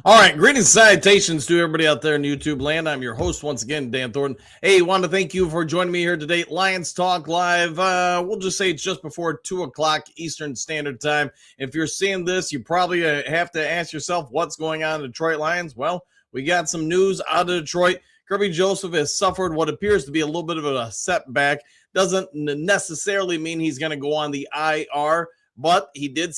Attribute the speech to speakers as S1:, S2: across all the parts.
S1: All right, greetings, salutations to everybody out there in YouTube land. I'm your host once again, Dan Thornton. Hey, want to thank you for joining me here today. Lions Talk Live. We'll just say it's just before 2 o'clock Eastern Standard Time. If you're seeing this, you probably have to ask yourself what's going on in Detroit Lions. Well, we got some news out of Detroit. Kirby Joseph has suffered what appears to be a little bit of a setback. Doesn't necessarily mean he's going to go on the IR. But he did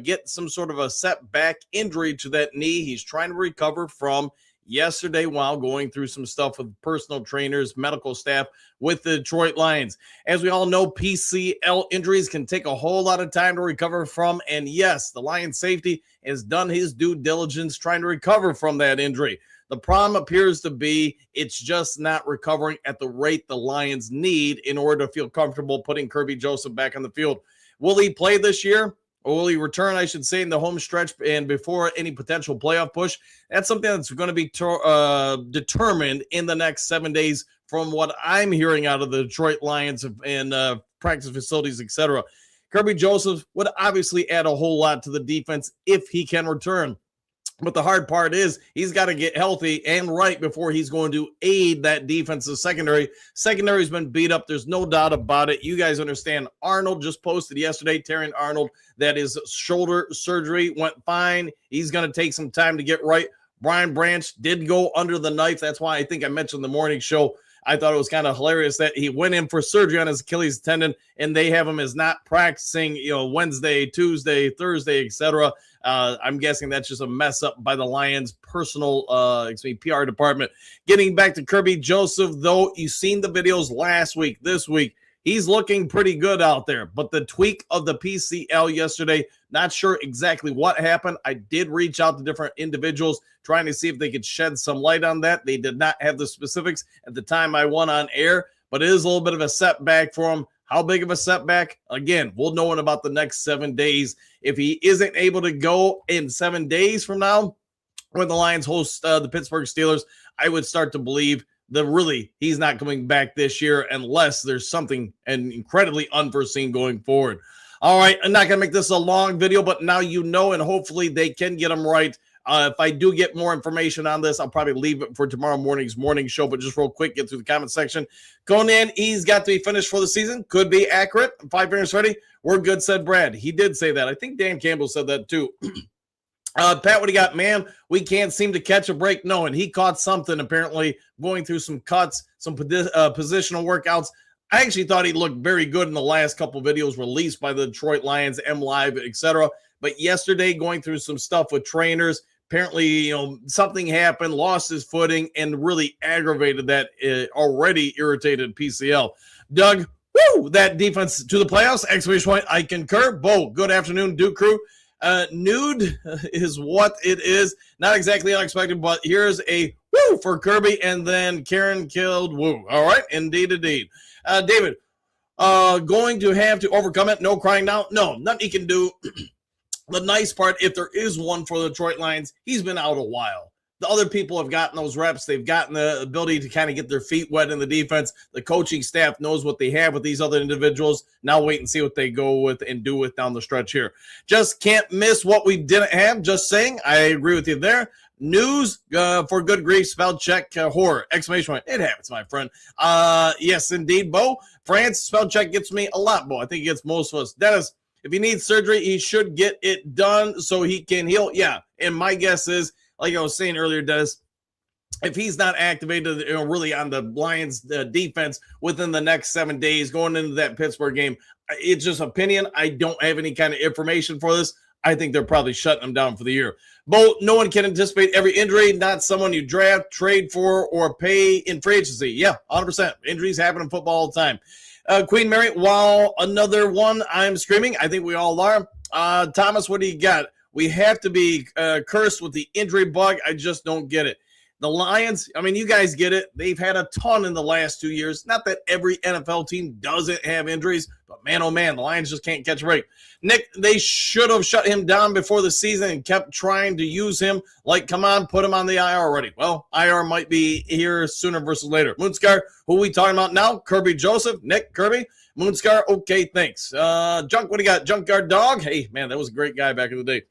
S1: get some sort of a setback injury to that knee. He's trying to recover from yesterday while going through some stuff with personal trainers, medical staff with the Detroit Lions. As we all know, PCL injuries can take a whole lot of time to recover from. And yes, the Lions safety has done his due diligence trying to recover from that injury. The problem appears to be it's just not recovering at the rate the Lions need in order to feel comfortable putting Kirby Joseph back on the field. Will he play this year? Or will he return, I should say, in the home stretch and before any potential playoff push? That's something that's going to be determined in the next 7 days from what I'm hearing out of the Detroit Lions and practice facilities, etc. Kirby Joseph would obviously add a whole lot to the defense if he can return. But the hard part is he's got to get healthy and right before he's going to aid that defensive secondary. Secondary's been beat up. There's no doubt about it. You guys understand. Arnold just posted yesterday, Terrion Arnold, that his shoulder surgery went fine. He's going to take some time to get right. Brian Branch did go under the knife. That's why I think I mentioned the morning show. I thought it was kind of hilarious that he went in for surgery on his Achilles tendon, and they have him as not practicing, Wednesday, Tuesday, Thursday, etc. I'm guessing that's just a mess up by the Lions' personal PR department. Getting back to Kirby Joseph, though, you've seen the videos last week, this week. He's looking pretty good out there. But the tweak of the PCL yesterday, not sure exactly what happened. I did reach out to different individuals trying to see if they could shed some light on that. They did not have the specifics at the time I went on air, but it is a little bit of a setback for him. How big of a setback? Again, we'll know in about the next 7 days. If he isn't able to go in 7 days from now, when the Lions host the Pittsburgh Steelers, I would start to believe that he's not coming back this year unless there's something incredibly unforeseen going forward. All right, I'm not going to make this a long video, but now you know, and hopefully they can get him right. If I do get more information on this, I'll probably leave it for tomorrow morning's morning show, but just real quick, get through the comment section. Conan, he's got to be finished for the season. Could be accurate. 5 fingers ready. We're good, said Brad. He did say that. I think Dan Campbell said that too. Pat, what do you got, man? We can't seem to catch a break. No, and he caught something apparently going through some cuts, some positional workouts. I actually thought he looked very good in the last couple videos released by the Detroit Lions, M Live, etc. But yesterday, going through some stuff with trainers, apparently, something happened, lost his footing, and really aggravated that already irritated PCL. Doug, that defense to the playoffs, exclamation point, I concur. Bo, good afternoon, Duke crew. Nude is what it is. Not exactly unexpected, but here's a woo for Kirby, and then Karen killed woo. All right, indeed. David, going to have to overcome it. No crying now. No, nothing he can do. The nice part, if there is one for the Detroit Lions, he's been out a while. The other people have gotten those reps. They've gotten the ability to kind of get their feet wet in the defense. The coaching staff knows what they have with these other individuals. Now wait and see what they go with and do with down the stretch here. Just can't miss what we didn't have. Just saying. I agree with you there. News for good grief, spell check, horror, exclamation point. It happens, my friend. Yes, indeed, Bo. France, spell check gets me a lot, Bo. I think it gets most of us. Dennis, if he needs surgery, he should get it done so he can heal. Yeah, and my guess is, like I was saying earlier, Dennis, if he's not activated, really on the Lions defense within the next 7 days going into that Pittsburgh game, it's just opinion. I don't have any kind of information for this. I think they're probably shutting him down for the year. Bo, no one can anticipate every injury, not someone you draft, trade for, or pay in free agency. Yeah, 100%. Injuries happen in football all the time. Queen Mary, while another one, I'm screaming. I think we all are. Thomas, what do you got? We have to be cursed with the injury bug. I just don't get it. The Lions, I mean, you guys get it. They've had a ton in the last 2 years. Not that every NFL team doesn't have injuries, but man, oh man, the Lions just can't catch a break. Nick, they should have shut him down before the season and kept trying to use him. Like, come on, put him on the IR already. Well, IR might be here sooner versus later. Moonscar, who are we talking about now? Kirby Joseph, Nick, Kirby. Moonscar, okay, thanks. Junk, what do you got? Junkyard Dog? Hey, man, that was a great guy back in the day.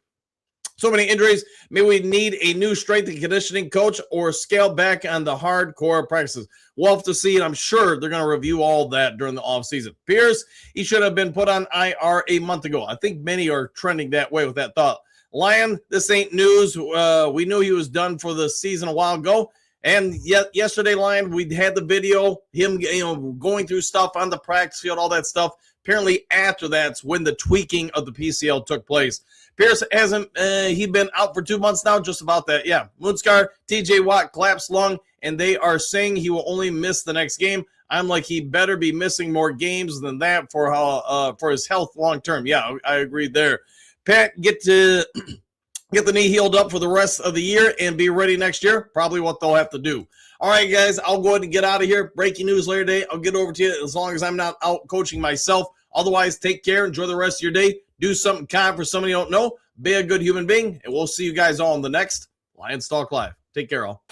S1: So many injuries. Maybe we need a new strength and conditioning coach or scale back on the hardcore practices. We'll have to see, and I'm sure they're going to review all that during the offseason. Pierce, he should have been put on IR a month ago. I think many are trending that way with that thought. Lion, this ain't news. We knew he was done for the season a while ago. And yet yesterday, Lion, we had the video, him going through stuff on the practice field, all that stuff. Apparently after that's when the tweaking of the PCL took place. Pierce hasn't, he'd been out for 2 months now, just about that. Yeah, Moonscar, TJ Watt, collapsed lung, and they are saying he will only miss the next game. I'm like, he better be missing more games than that for his health long term. Yeah, I agree there. Pat, get the knee healed up for the rest of the year and be ready next year. Probably what they'll have to do. All right, guys, I'll go ahead and get out of here. Breaking news later today. I'll get over to you as long as I'm not out coaching myself. Otherwise, take care. Enjoy the rest of your day. Do something kind for somebody you don't know. Be a good human being, and we'll see you guys all in the next Lions Talk Live. Take care, all.